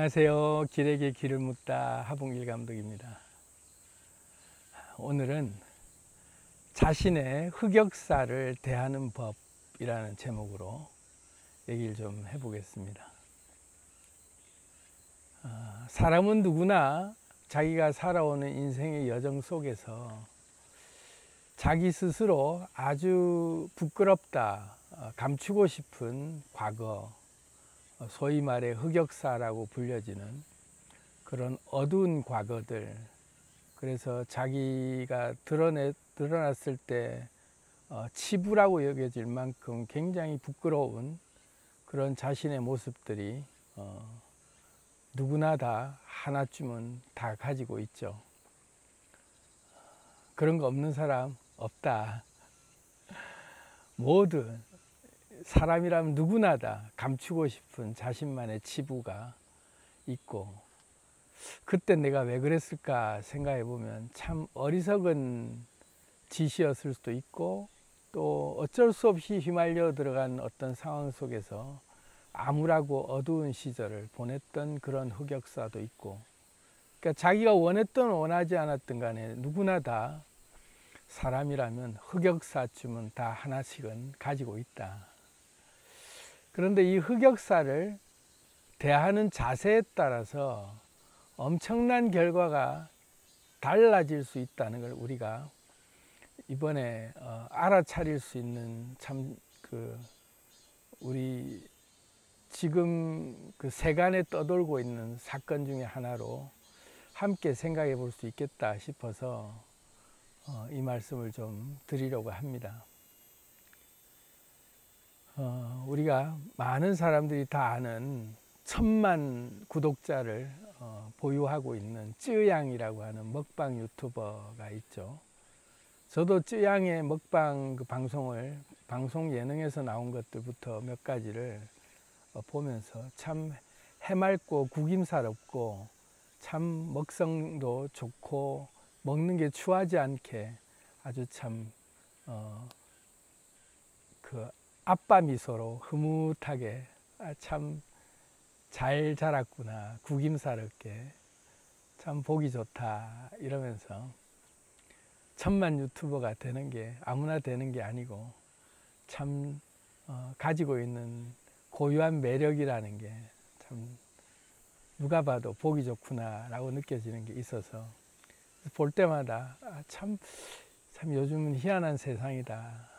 안녕하세요. 길에게 길을 묻다 하봉길 감독입니다. 오늘은 자신의 흑역사를 대하는 법이라는 제목으로 얘기를 좀 해보겠습니다. 사람은 누구나 자기가 살아오는 인생의 여정 속에서 자기 스스로 아주 부끄럽다, 감추고 싶은 과거, 소위 말해 흑역사라고 불려지는 그런 어두운 과거들, 그래서 자기가 드러났을 때 치부라고 여겨질 만큼 굉장히 부끄러운 그런 자신의 모습들이 누구나 다 하나쯤은 다 가지고 있죠. 그런 거 없는 사람 없다. 모든 사람이라면 누구나 다 감추고 싶은 자신만의 치부가 있고, 그때 내가 왜 그랬을까 생각해 보면 참 어리석은 짓이었을 수도 있고, 또 어쩔 수 없이 휘말려 들어간 어떤 상황 속에서 암울하고 어두운 시절을 보냈던 그런 흑역사도 있고, 그러니까 자기가 원했든 원하지 않았든 간에 누구나 다 사람이라면 흑역사쯤은 다 하나씩은 가지고 있다. 그런데 이 흑역사를 대하는 자세에 따라서 엄청난 결과가 달라질 수 있다는 걸 우리가 이번에 알아차릴 수 있는 참 우리 지금 세간에 떠돌고 있는 사건 중에 하나로 함께 생각해 볼 수 있겠다 싶어서 이 말씀을 좀 드리려고 합니다. 우리가 많은 사람들이 다 아는 1000만 구독자를 보유하고 있는 쯔양이라고 하는 먹방 유튜버가 있죠. 저도 쯔양의 먹방 방송 예능에서 나온 것들부터 몇 가지를 보면서 참 해맑고 구김살없고 참 먹성도 좋고 먹는 게 추하지 않게 아주 참 아빠 미소로 흐뭇하게 참 잘 자랐구나, 구김살없게 참 보기 좋다 이러면서 1000만 유튜버가 되는 게 아무나 되는 게 아니고 참 가지고 있는 고유한 매력이라는 게 참 누가 봐도 보기 좋구나 라고 느껴지는 게 있어서 볼 때마다 참 요즘은 희한한 세상이다.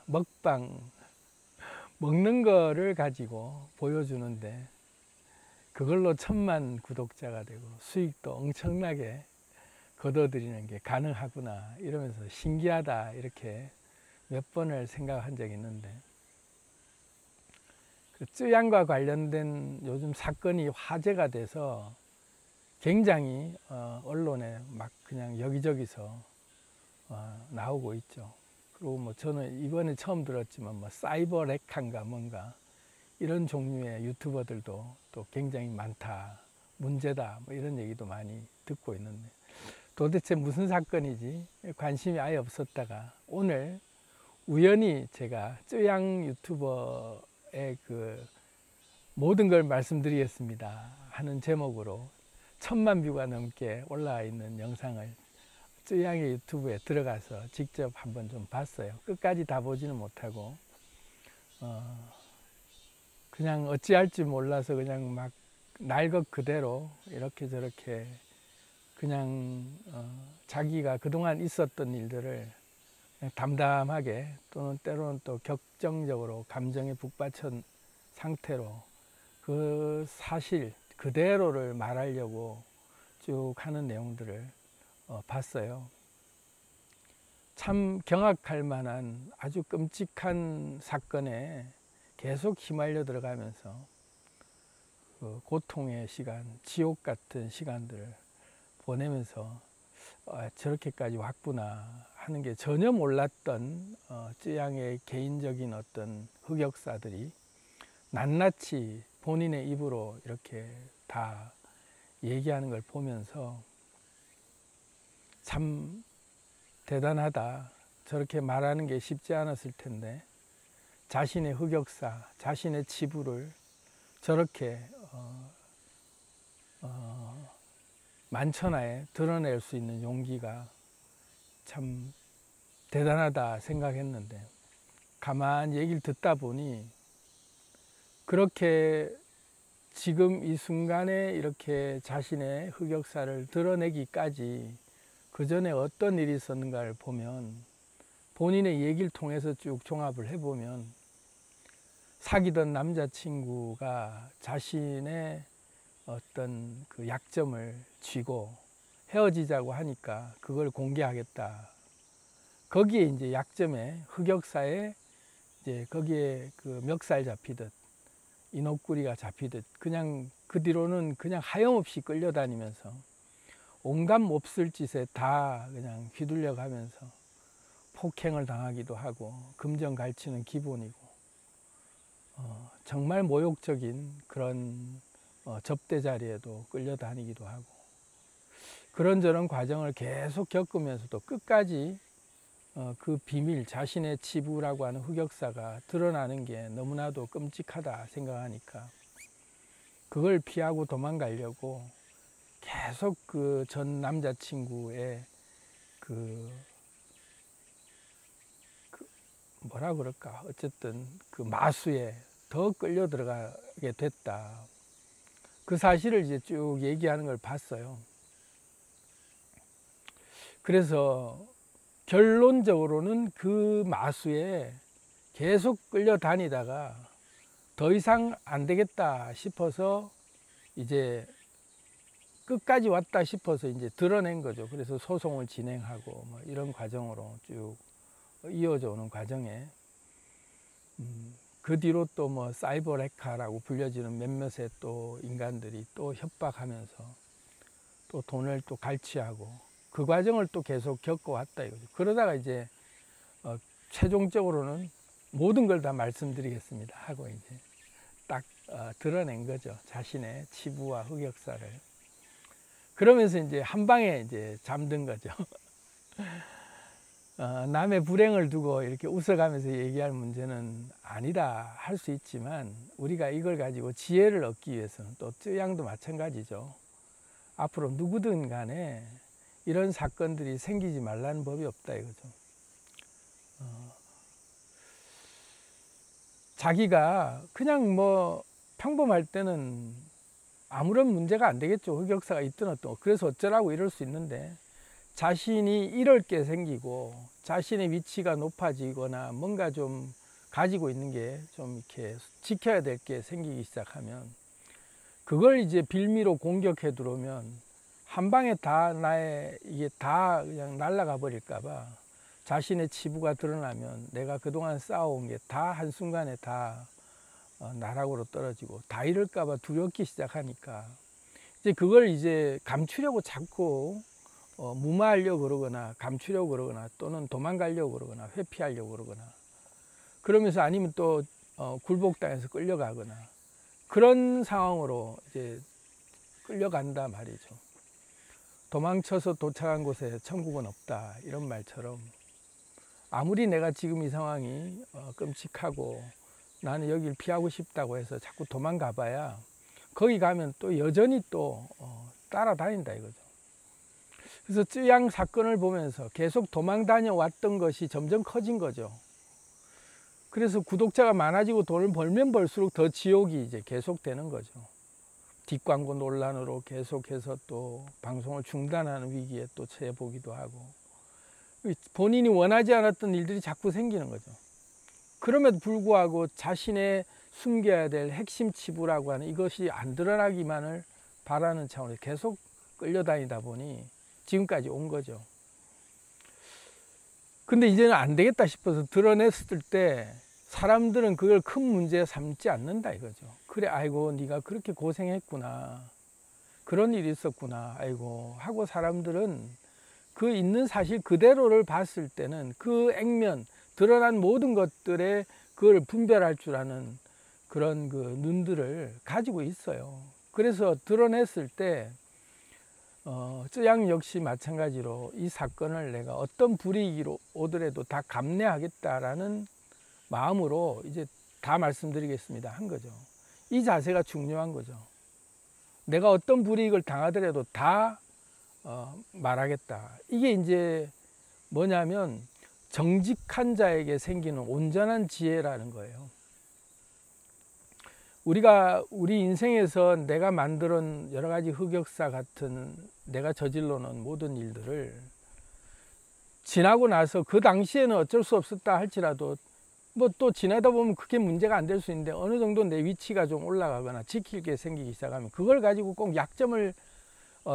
먹는 거를 가지고 보여주는데 그걸로 1000만 구독자가 되고 수익도 엄청나게 거둬들이는 게 가능하구나 이러면서 신기하다 이렇게 몇 번을 생각한 적이 있는데, 그 쯔양과 관련된 요즘 사건이 화제가 돼서 굉장히 언론에 막 그냥 여기저기서 나오고 있죠. 그리고 뭐 저는 이번에 처음 들었지만 뭐 사이버 레카인가 뭔가 이런 종류의 유튜버들도 또 굉장히 많다, 문제다 뭐 이런 얘기도 많이 듣고 있는데 도대체 무슨 사건이지 관심이 아예 없었다가 오늘 우연히 제가 쯔양 유튜버의 모든 걸 말씀드리겠습니다 하는 제목으로 1000만 뷰가 넘게 올라와 있는 영상을 쯔양의 유튜브에 들어가서 직접 한번 좀 봤어요. 끝까지 다 보지는 못하고 그냥 어찌할 줄 몰라서 그냥 막 날 것 그대로 이렇게 저렇게 그냥 자기가 그동안 있었던 일들을 그냥 담담하게 또는 때로는 또 격정적으로 감정에 북받친 상태로 그 사실 그대로를 말하려고 쭉 하는 내용들을 봤어요. 참 경악할 만한 아주 끔찍한 사건에 계속 휘말려 들어가면서 그 고통의 시간, 지옥 같은 시간들을 보내면서 저렇게까지 왔구나 하는 게 전혀 몰랐던 쯔양의 개인적인 어떤 흑역사들이 낱낱이 본인의 입으로 이렇게 다 얘기하는 걸 보면서 참 대단하다, 저렇게 말하는 게 쉽지 않았을 텐데 자신의 흑역사, 자신의 치부를 저렇게 만천하에 드러낼 수 있는 용기가 참 대단하다 생각했는데, 가만히 얘기를 듣다 보니 그렇게 지금 이 순간에 이렇게 자신의 흑역사를 드러내기까지 그 전에 어떤 일이 있었는가를 보면, 본인의 얘기를 통해서 쭉 종합을 해보면, 사귀던 남자친구가 자신의 어떤 그 약점을 쥐고 헤어지자고 하니까 그걸 공개하겠다. 거기에 이제 약점에, 흑역사에 이제 거기에 그 멱살 잡히듯 이목구리가 잡히듯 그냥 그 뒤로는 그냥 하염없이 끌려다니면서 온갖 몹쓸 짓에 다 그냥 휘둘려 가면서 폭행을 당하기도 하고, 금전갈취는 기본이고, 정말 모욕적인 그런 접대 자리에도 끌려다니기도 하고, 그런저런 과정을 계속 겪으면서도 끝까지 그 비밀, 자신의 치부라고 하는 흑역사가 드러나는 게 너무나도 끔찍하다 생각하니까 그걸 피하고 도망가려고 계속 그 전 남자친구의 그 뭐라 그럴까, 어쨌든 그 마수에 더 끌려 들어가게 됐다. 그 사실을 이제 쭉 얘기하는 걸 봤어요. 그래서 결론적으로는 그 마수에 계속 끌려다니다가 더 이상 안 되겠다 싶어서 이제 끝까지 왔다 싶어서 이제 드러낸 거죠. 그래서 소송을 진행하고 뭐 이런 과정으로 쭉 이어져 오는 과정에 그 뒤로 또 뭐 사이버 레카라고 불려지는 몇몇의 또 인간들이 또 협박하면서 또 돈을 또 갈취하고, 그 과정을 또 계속 겪어왔다 이거죠. 그러다가 이제 최종적으로는 모든 걸 다 말씀드리겠습니다 하고 이제 딱 드러낸 거죠. 자신의 치부와 흑역사를. 그러면서 이제 한 방에 이제 잠든 거죠. 남의 불행을 두고 이렇게 웃어가면서 얘기할 문제는 아니다 할 수 있지만, 우리가 이걸 가지고 지혜를 얻기 위해서는, 또 쯔양도 마찬가지죠. 앞으로 누구든 간에 이런 사건들이 생기지 말라는 법이 없다 이거죠. 자기가 그냥 뭐 평범할 때는 아무런 문제가 안 되겠죠. 흑역사가 있든 어떤, 그래서 어쩌라고 이럴 수 있는데, 자신이 잃을 게 생기고 자신의 위치가 높아지거나 뭔가 좀 가지고 있는 게 좀 이렇게 지켜야 될 게 생기기 시작하면, 그걸 이제 빌미로 공격해 들어오면 한 방에 다 나의 이게 다 그냥 날아가 버릴까봐, 자신의 치부가 드러나면 내가 그동안 쌓아온 게 다 한순간에 다 나락으로 떨어지고 다 잃을까봐 두렵기 시작하니까, 이제 그걸 이제 감추려고 자꾸 무마하려고 그러거나 감추려고 그러거나 또는 도망가려고 그러거나 회피하려고 그러거나, 그러면서 아니면 또 굴복당해서 끌려가거나, 그런 상황으로 이제 끌려간다 말이죠. 도망쳐서 도착한 곳에 천국은 없다 이런 말처럼, 아무리 내가 지금 이 상황이 끔찍하고 나는 여기를 피하고 싶다고 해서 자꾸 도망가 봐야 거기 가면 또 여전히 또 따라다닌다 이거죠. 그래서 쯔양 사건을 보면서 계속 도망 다녀왔던 것이 점점 커진 거죠. 그래서 구독자가 많아지고 돈을 벌면 벌수록 더 지옥이 이제 계속되는 거죠. 뒷광고 논란으로 계속해서 또 방송을 중단하는 위기에 또 처해 보기도 하고, 본인이 원하지 않았던 일들이 자꾸 생기는 거죠. 그럼에도 불구하고 자신의 숨겨야 될 핵심 치부라고 하는 이것이 안 드러나기만을 바라는 차원에서 계속 끌려다니다 보니 지금까지 온 거죠. 근데 이제는 안 되겠다 싶어서 드러냈을 때 사람들은 그걸 큰 문제 삼지 않는다 이거죠. 그래, 아이고 네가 그렇게 고생했구나, 그런 일이 있었구나, 아이고 하고, 사람들은 그 있는 사실 그대로를 봤을 때는 그 액면, 드러난 모든 것들에 그걸 분별할 줄 아는 그런 그 눈들을 가지고 있어요. 그래서 드러냈을 때 쯔양 역시 마찬가지로 이 사건을 내가 어떤 불이익이 오더라도 다 감내하겠다라는 마음으로 이제 다 말씀드리겠습니다 한 거죠. 이 자세가 중요한 거죠. 내가 어떤 불이익을 당하더라도 다 말하겠다. 이게 이제 뭐냐면 정직한 자에게 생기는 온전한 지혜라는 거예요. 우리가 우리 인생에서 내가 만드는 여러 가지 흑역사 같은 내가 저질러 놓은 모든 일들을 지나고 나서 그 당시에는 어쩔 수 없었다 할지라도 뭐 또 지나다 보면 그게 문제가 안 될 수 있는데 어느 정도 내 위치가 좀 올라가거나 지킬 게 생기기 시작하면 그걸 가지고 꼭 약점을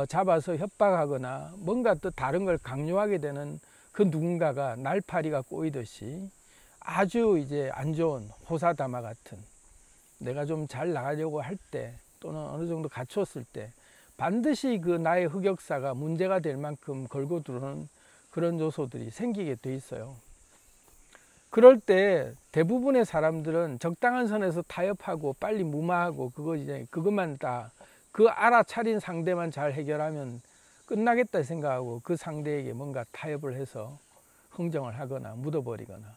잡아서 협박하거나 뭔가 또 다른 걸 강요하게 되는 그 누군가가 날파리가 꼬이듯이 아주 이제 안 좋은 호사다마 같은 내가 좀 잘 나가려고 할 때 또는 어느 정도 갖췄을 때 반드시 그 나의 흑역사가 문제가 될 만큼 걸고 들어오는 그런 요소들이 생기게 돼 있어요. 그럴 때 대부분의 사람들은 적당한 선에서 타협하고 빨리 무마하고 그것만 다 그 알아차린 상대만 잘 해결하면 끝나겠다 생각하고 그 상대에게 뭔가 타협을 해서 흥정을 하거나 묻어버리거나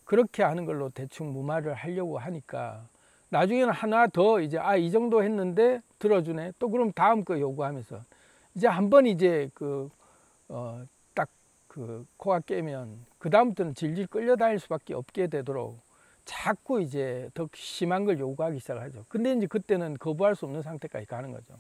그렇게 하는 걸로 대충 무마를 하려고 하니까 나중에는 하나 더 이제 이 정도 했는데 들어주네 또 그럼 다음 거 요구하면서 이제 한번 이제 딱 그 코가 깨면 그 다음부터는 질질 끌려다닐 수밖에 없게 되도록 자꾸 이제 더 심한 걸 요구하기 시작하죠. 근데 이제 그때는 거부할 수 없는 상태까지 가는 거죠.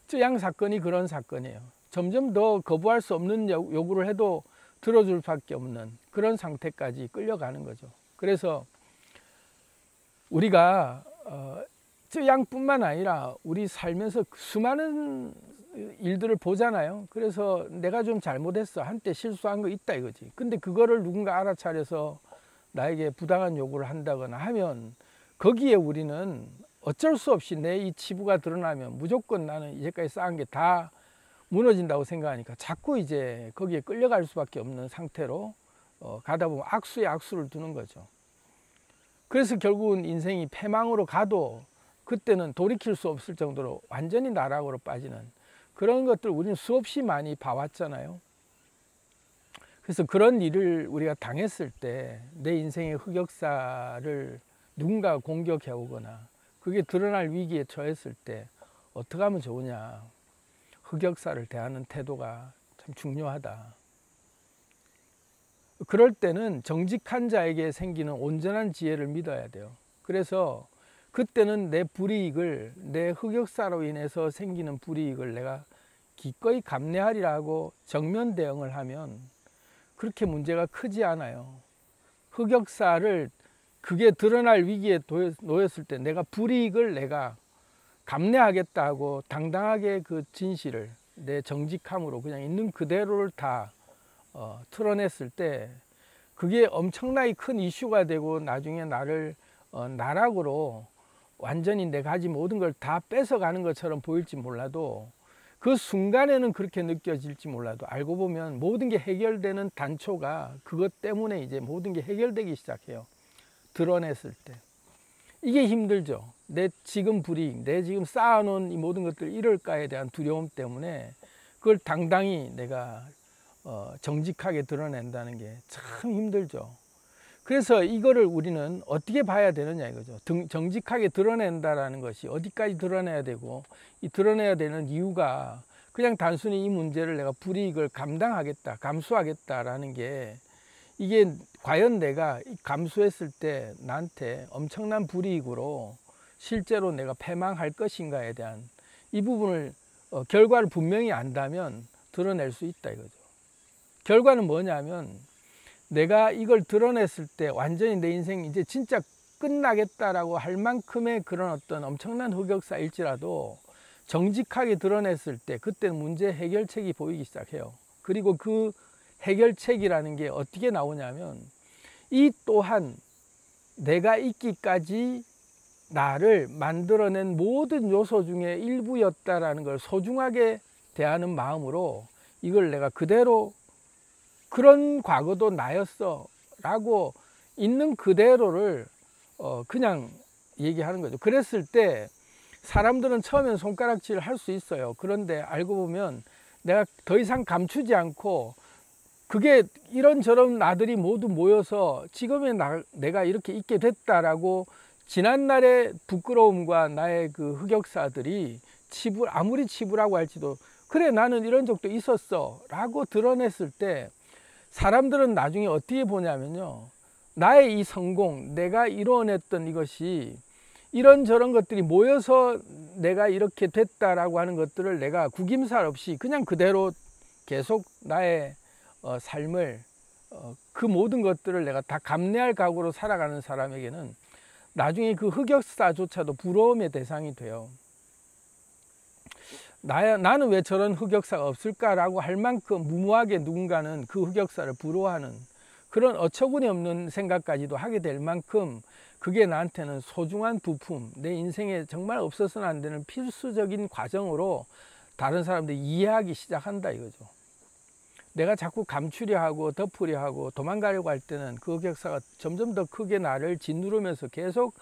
쯔양 사건이 그런 사건이에요. 점점 더 거부할 수 없는 요구를 해도 들어줄 수밖에 없는 그런 상태까지 끌려가는 거죠. 그래서 우리가 쯔양뿐만 아니라 우리 살면서 수많은 일들을 보잖아요. 그래서 내가 좀 잘못했어. 한때 실수한 거 있다 이거지. 근데 그거를 누군가 알아차려서 나에게 부당한 요구를 한다거나 하면 거기에 우리는 어쩔 수 없이 내 이 치부가 드러나면 무조건 나는 이제까지 쌓은 게 다 무너진다고 생각하니까 자꾸 이제 거기에 끌려갈 수밖에 없는 상태로 가다 보면 악수에 악수를 두는 거죠. 그래서 결국은 인생이 패망으로 가도 그때는 돌이킬 수 없을 정도로 완전히 나락으로 빠지는 그런 것들 우리는 수없이 많이 봐왔잖아요. 그래서 그런 일을 우리가 당했을 때 내 인생의 흑역사를 누군가 공격해 오거나 그게 드러날 위기에 처했을 때 어떻게 하면 좋으냐. 흑역사를 대하는 태도가 참 중요하다. 그럴 때는 정직한 자에게 생기는 온전한 지혜를 믿어야 돼요. 그래서 그때는 내 불이익을 내 흑역사로 인해서 생기는 불이익을 내가 기꺼이 감내하리라고 정면 대응을 하면 그렇게 문제가 크지 않아요. 흑역사를 그게 드러날 위기에 놓였을 때 내가 불이익을 내가 감내하겠다 하고 당당하게 그 진실을 내 정직함으로 그냥 있는 그대로를 다 틀어냈을 때 그게 엄청나게 큰 이슈가 되고 나중에 나를 나락으로 완전히 내가 가진 모든 걸 다 뺏어가는 것처럼 보일지 몰라도 그 순간에는 그렇게 느껴질지 몰라도 알고 보면 모든 게 해결되는 단초가 그것 때문에 이제 모든 게 해결되기 시작해요. 드러냈을 때. 이게 힘들죠. 내 지금 불이익, 내 지금 쌓아놓은 이 모든 것들 이럴까에 대한 두려움 때문에 그걸 당당히 내가 정직하게 드러낸다는 게 참 힘들죠. 그래서 이거를 우리는 어떻게 봐야 되느냐 이거죠. 정직하게 드러낸다라는 것이 어디까지 드러내야 되고 이 드러내야 되는 이유가 그냥 단순히 이 문제를 내가 불이익을 감당하겠다, 감수하겠다라는 게 이게 과연 내가 감수했을 때 나한테 엄청난 불이익으로 실제로 내가 패망할 것인가에 대한 이 부분을 결과를 분명히 안다면 드러낼 수 있다 이거죠. 결과는 뭐냐면 내가 이걸 드러냈을 때 완전히 내 인생이 이제 진짜 끝나겠다라고 할 만큼의 그런 어떤 엄청난 흑역사일지라도 정직하게 드러냈을 때 그때는 문제 해결책이 보이기 시작해요. 그리고 그 해결책이라는 게 어떻게 나오냐면 이 또한 내가 있기까지 나를 만들어낸 모든 요소 중에 일부였다라는 걸 소중하게 대하는 마음으로 이걸 내가 그대로 그런 과거도 나였어 라고 있는 그대로를 그냥 얘기하는 거죠. 그랬을 때 사람들은 처음엔 손가락질을 할 수 있어요. 그런데 알고 보면 내가 더 이상 감추지 않고 그게 이런저런 나들이 모두 모여서 지금의 내가 이렇게 있게 됐다라고 지난날의 부끄러움과 나의 그 흑역사들이 아무리 치부라고 할지도 그래 나는 이런 적도 있었어 라고 드러냈을 때 사람들은 나중에 어떻게 보냐면요, 나의 이 성공, 내가 이뤄냈던 이것이 이런저런 것들이 모여서 내가 이렇게 됐다라고 하는 것들을 내가 구김살 없이 그냥 그대로 계속 나의 삶을 그 모든 것들을 내가 다 감내할 각오로 살아가는 사람에게는 나중에 그 흑역사조차도 부러움의 대상이 돼요. 나는 왜 저런 흑역사가 없을까라고 할 만큼 무모하게 누군가는 그 흑역사를 부러워하는 그런 어처구니 없는 생각까지도 하게 될 만큼 그게 나한테는 소중한 부품, 내 인생에 정말 없어서는 안 되는 필수적인 과정으로 다른 사람들이 이해하기 시작한다 이거죠. 내가 자꾸 감추려 하고 덮으려 하고 도망가려고 할 때는 그 흑역사가 점점 더 크게 나를 짓누르면서 계속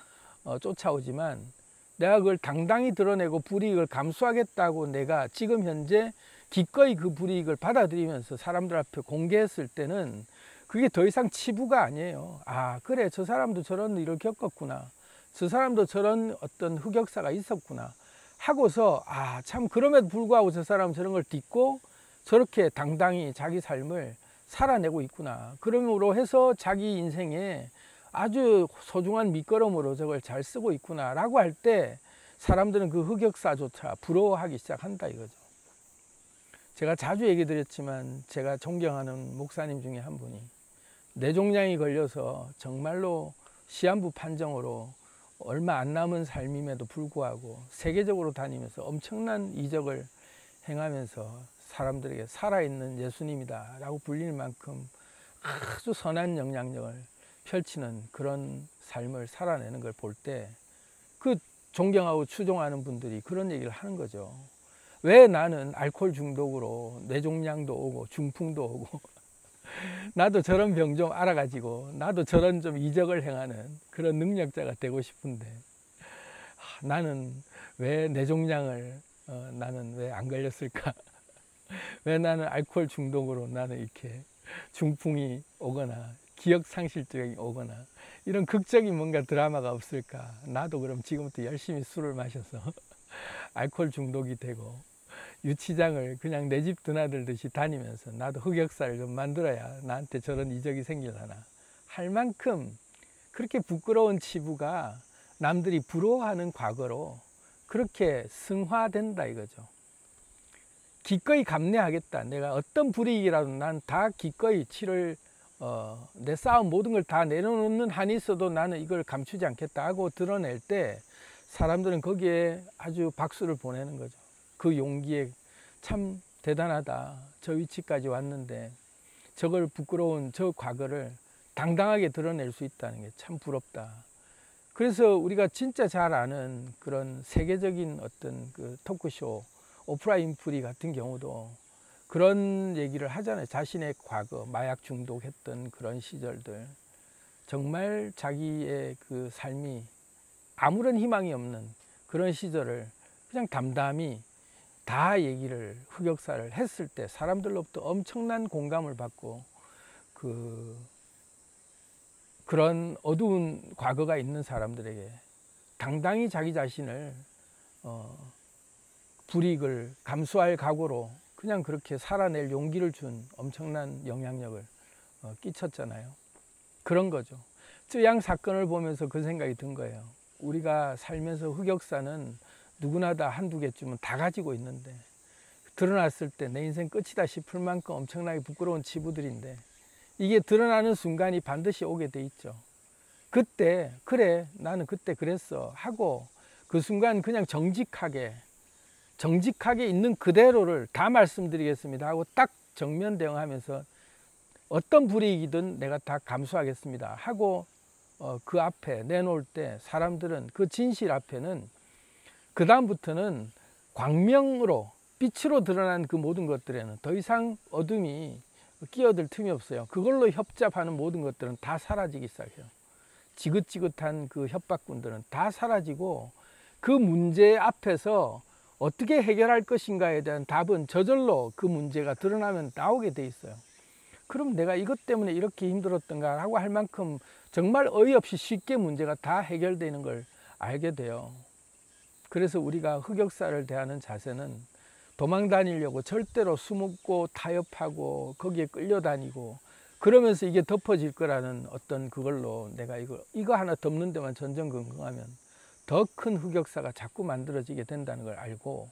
쫓아오지만, 내가 그걸 당당히 드러내고 불이익을 감수하겠다고 내가 지금 현재 기꺼이 그 불이익을 받아들이면서 사람들 앞에 공개했을 때는 그게 더 이상 치부가 아니에요. 아, 그래, 저 사람도 저런 일을 겪었구나, 저 사람도 저런 어떤 흑역사가 있었구나 하고서, 아, 참 그럼에도 불구하고 저 사람은 저런 걸 딛고 저렇게 당당히 자기 삶을 살아내고 있구나, 그러므로 해서 자기 인생에 아주 소중한 밑거름으로 저걸 잘 쓰고 있구나 라고 할 때 사람들은 그 흑역사조차 부러워하기 시작한다 이거죠. 제가 자주 얘기 드렸지만 제가 존경하는 목사님 중에 한 분이 뇌종양이 걸려서 정말로 시한부 판정으로 얼마 안 남은 삶임에도 불구하고 세계적으로 다니면서 엄청난 이적을 행하면서 사람들에게 살아있는 예수님이다 라고 불릴 만큼 아주 선한 영향력을 펼치는 그런 삶을 살아내는 걸 볼 때 그 존경하고 추종하는 분들이 그런 얘기를 하는 거죠. 왜 나는 알코올 중독으로 뇌종양도 오고 중풍도 오고 나도 저런 병 좀 알아가지고 나도 저런 좀 이적을 행하는 그런 능력자가 되고 싶은데 나는 왜 뇌종양을 나는 왜 안 걸렸을까? 왜 나는 알코올 중독으로 나는 이렇게 중풍이 오거나 기억상실증이 오거나 이런 극적인 뭔가 드라마가 없을까? 나도 그럼 지금부터 열심히 술을 마셔서 알코올 중독이 되고 유치장을 그냥 내 집 드나들듯이 다니면서 나도 흑역사를 좀 만들어야 나한테 저런 이적이 생기려나 할 만큼 그렇게 부끄러운 치부가 남들이 부러워하는 과거로 그렇게 승화된다 이거죠. 기꺼이 감내하겠다. 내가 어떤 불이익이라도 난 다 기꺼이 치를 내 쌓은 모든 걸 다 내려놓는 한이 있어도 나는 이걸 감추지 않겠다 하고 드러낼 때 사람들은 거기에 아주 박수를 보내는 거죠. 그 용기에 참 대단하다. 저 위치까지 왔는데 저걸 부끄러운 저 과거를 당당하게 드러낼 수 있다는 게 참 부럽다. 그래서 우리가 진짜 잘 아는 그런 세계적인 어떤 그 토크쇼 오프라 윈프리 같은 경우도 그런 얘기를 하잖아요. 자신의 과거 마약 중독했던 그런 시절들, 정말 자기의 그 삶이 아무런 희망이 없는 그런 시절을 그냥 담담히 다 얘기를 흑역사를 했을 때 사람들로부터 엄청난 공감을 받고 그런 어두운 과거가 있는 사람들에게 당당히 자기 자신을 불이익을 감수할 각오로 그냥 그렇게 살아낼 용기를 준 엄청난 영향력을 끼쳤잖아요. 그런 거죠. 쯔양 사건을 보면서 그 생각이 든 거예요. 우리가 살면서 흑역사는 누구나 다 한두 개쯤은 다 가지고 있는데 드러났을 때 내 인생 끝이다 싶을 만큼 엄청나게 부끄러운 치부들인데 이게 드러나는 순간이 반드시 오게 돼 있죠. 그때 그래 나는 그때 그랬어 하고 그 순간 그냥 정직하게 있는 그대로를 다 말씀드리겠습니다 하고 딱 정면 대응하면서 어떤 불이익이든 내가 다 감수하겠습니다 하고 그 앞에 내놓을 때 사람들은 그 진실 앞에는 그 다음부터는 광명으로 빛으로 드러난 그 모든 것들에는 더 이상 어둠이 끼어들 틈이 없어요. 그걸로 협잡하는 모든 것들은 다 사라지기 시작해요. 지긋지긋한 그 협박꾼들은 다 사라지고 그 문제 앞에서 어떻게 해결할 것인가에 대한 답은 저절로 그 문제가 드러나면 나오게 돼 있어요. 그럼 내가 이것 때문에 이렇게 힘들었던가 하고 할 만큼 정말 어이없이 쉽게 문제가 다 해결되는 걸 알게 돼요. 그래서 우리가 흑역사를 대하는 자세는 도망 다니려고 절대로 숨고 타협하고 거기에 끌려다니고 그러면서 이게 덮어질 거라는 어떤 그걸로 내가 이거 하나 덮는 데만 전전긍긍하면 더 큰 흑역사가 자꾸 만들어지게 된다는 걸 알고,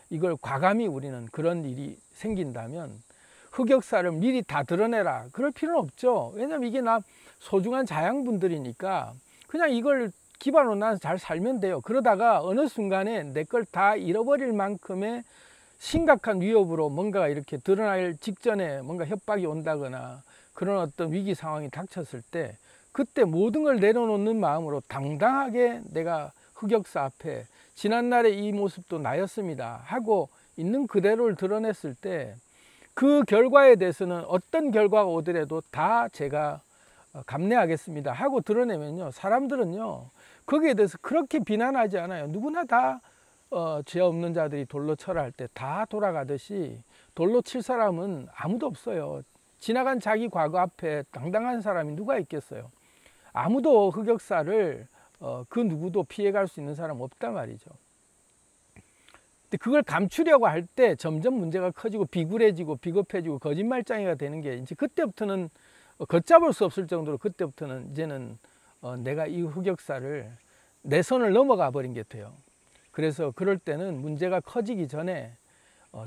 이걸 과감히 우리는 그런 일이 생긴다면 흑역사를 미리 다 드러내라 그럴 필요는 없죠. 왜냐면 이게 나 소중한 자양분들이니까 그냥 이걸 기반으로 나는 잘 살면 돼요. 그러다가 어느 순간에 내 걸 다 잃어버릴 만큼의 심각한 위협으로 뭔가가 이렇게 드러날 직전에 뭔가 협박이 온다거나 그런 어떤 위기 상황이 닥쳤을 때, 그때 모든 걸 내려놓는 마음으로 당당하게 내가 흑역사 앞에 지난날의 이 모습도 나였습니다 하고 있는 그대로를 드러냈을 때, 그 결과에 대해서는 어떤 결과가 오더라도 다 제가 감내하겠습니다 하고 드러내면요, 사람들은요 거기에 대해서 그렇게 비난하지 않아요. 누구나 다 죄 없는 자들이 돌로 쳐라 할 때 다 돌아가듯이 돌로 칠 사람은 아무도 없어요. 지나간 자기 과거 앞에 당당한 사람이 누가 있겠어요. 아무도 흑역사를 그 누구도 피해갈 수 있는 사람 없단 말이죠. 근데 그걸 감추려고 할 때 점점 문제가 커지고 비굴해지고 비겁해지고 거짓말장애가 되는 게, 이제 그때부터는 걷잡을 수 없을 정도로, 그때부터는 이제는 내가 이 흑역사를 내 손을 넘어가 버린 게 돼요. 그래서 그럴 때는 문제가 커지기 전에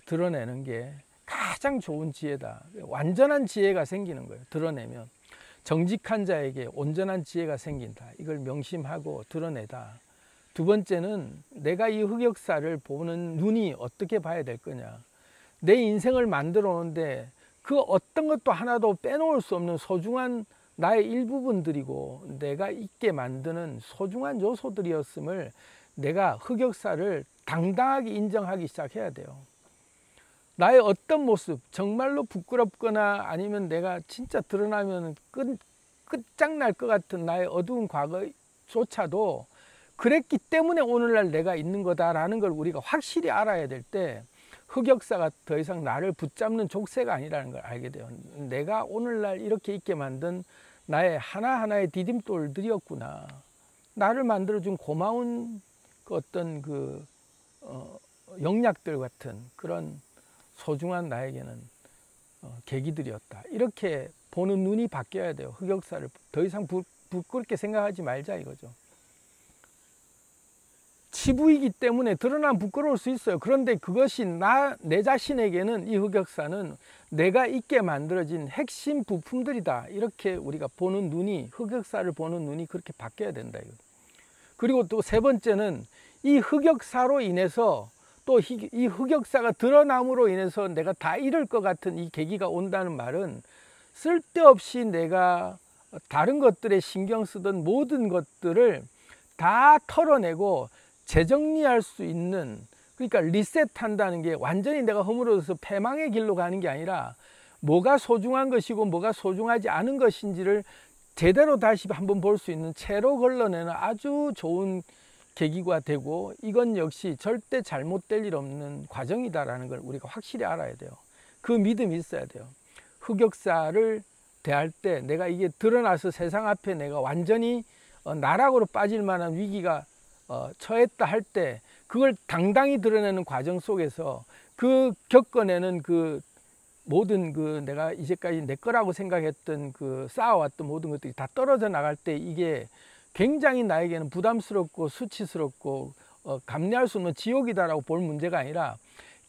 드러내는 게 가장 좋은 지혜다. 완전한 지혜가 생기는 거예요. 드러내면 정직한 자에게 온전한 지혜가 생긴다. 이걸 명심하고 드러내다. 두 번째는 내가 이 흑역사를 보는 눈이 어떻게 봐야 될 거냐. 내 인생을 만들어 오는데 그 어떤 것도 하나도 빼놓을 수 없는 소중한 나의 일부분들이고 내가 있게 만드는 소중한 요소들이었음을 내가 흑역사를 당당하게 인정하기 시작해야 돼요. 나의 어떤 모습, 정말로 부끄럽거나 아니면 내가 진짜 드러나면 끝장날 것 같은 나의 어두운 과거조차도 그랬기 때문에 오늘날 내가 있는 거다라는 걸 우리가 확실히 알아야 될 때, 흑역사가 더 이상 나를 붙잡는 족쇄가 아니라는 걸 알게 돼요. 내가 오늘날 이렇게 있게 만든 나의 하나하나의 디딤돌들이었구나. 나를 만들어준 고마운 어떤 영약들 같은 그런 소중한 나에게는 계기들이었다. 이렇게 보는 눈이 바뀌어야 돼요. 흑역사를 더 이상 부끄럽게 생각하지 말자 이거죠. 치부이기 때문에 드러나면 부끄러울 수 있어요. 그런데 그것이 내 자신에게는 이 흑역사는 내가 있게 만들어진 핵심 부품들이다. 이렇게 우리가 보는 눈이, 흑역사를 보는 눈이 그렇게 바뀌어야 된다 이거죠. 그리고 또 세 번째는 이 흑역사로 인해서, 또 이 흑역사가 드러남으로 인해서 내가 다 잃을 것 같은 이 계기가 온다는 말은, 쓸데없이 내가 다른 것들에 신경 쓰던 모든 것들을 다 털어내고 재정리할 수 있는, 그러니까 리셋한다는 게 완전히 내가 허물어져서 패망의 길로 가는 게 아니라 뭐가 소중한 것이고 뭐가 소중하지 않은 것인지를 제대로 다시 한번 볼 수 있는 채로 걸러내는 아주 좋은 계기가 되고, 이건 역시 절대 잘못될 일 없는 과정이다라는 걸 우리가 확실히 알아야 돼요. 그 믿음이 있어야 돼요. 흑역사를 대할 때 내가 이게 드러나서 세상 앞에 내가 완전히 나락으로 빠질 만한 위기가 처했다 할 때 그걸 당당히 드러내는 과정 속에서 그 겪어내는 그 모든 내가 이제까지 내 거라고 생각했던 쌓아왔던 모든 것들이 다 떨어져 나갈 때, 이게 굉장히 나에게는 부담스럽고 수치스럽고 감내할 수 없는 지옥이다라고 볼 문제가 아니라,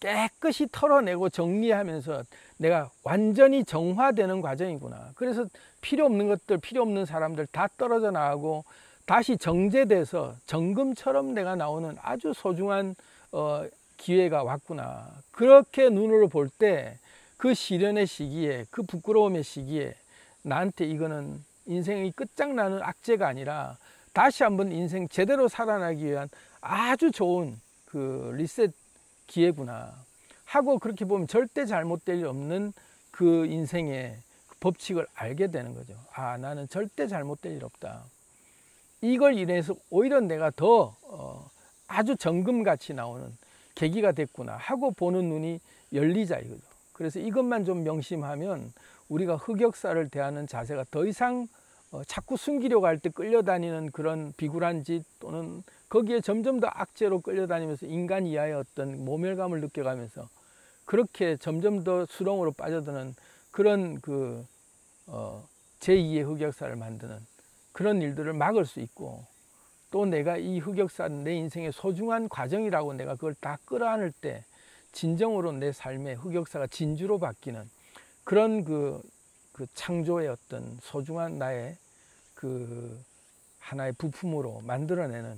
깨끗이 털어내고 정리하면서 내가 완전히 정화되는 과정이구나. 그래서 필요 없는 것들, 필요 없는 사람들 다 떨어져 나가고 다시 정제돼서 정금처럼 내가 나오는 아주 소중한 기회가 왔구나. 그렇게 눈으로 볼 때 그 시련의 시기에, 그 부끄러움의 시기에 나한테 이거는 인생이 끝장나는 악재가 아니라 다시 한번 인생 제대로 살아나기 위한 아주 좋은 리셋 기회구나 하고, 그렇게 보면 절대 잘못될 일 없는 그 인생의 법칙을 알게 되는 거죠. 아, 나는 절대 잘못될 일 없다. 이걸 인해서 오히려 내가 더 아주 정금같이 나오는 계기가 됐구나 하고 보는 눈이 열리자 이거죠. 그래서 이것만 좀 명심하면 우리가 흑역사를 대하는 자세가 더 이상 자꾸 숨기려고 할 때 끌려다니는 그런 비굴한 짓, 또는 거기에 점점 더 악재로 끌려다니면서 인간 이하의 어떤 모멸감을 느껴가면서 그렇게 점점 더 수렁으로 빠져드는 그런 제2의 흑역사를 만드는 그런 일들을 막을 수 있고, 또 내가 이 흑역사는 내 인생의 소중한 과정이라고 내가 그걸 다 끌어안을 때 진정으로 내 삶의 흑역사가 진주로 바뀌는 그런 그 창조의 어떤 소중한 나의 하나의 부품으로 만들어내는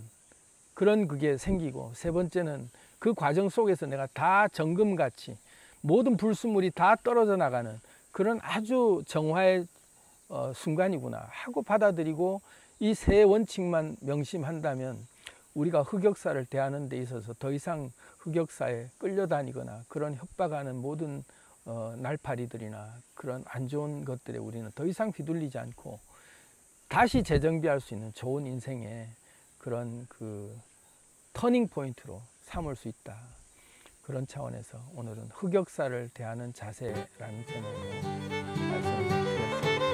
그런 그게 생기고, 세 번째는 그 과정 속에서 내가 다 정금같이 모든 불순물이 다 떨어져 나가는 그런 아주 정화의 순간이구나 하고 받아들이고, 이 세 원칙만 명심한다면 우리가 흑역사를 대하는 데 있어서 더 이상 흑역사에 끌려다니거나 그런 협박하는 모든 날파리들이나 그런 안 좋은 것들에 우리는 더 이상 휘둘리지 않고 다시 재정비할 수 있는 좋은 인생의 그런 터닝 포인트로 삼을 수 있다. 그런 차원에서 오늘은 흑역사를 대하는 자세라는 제목으로 말씀을 드렸습니다.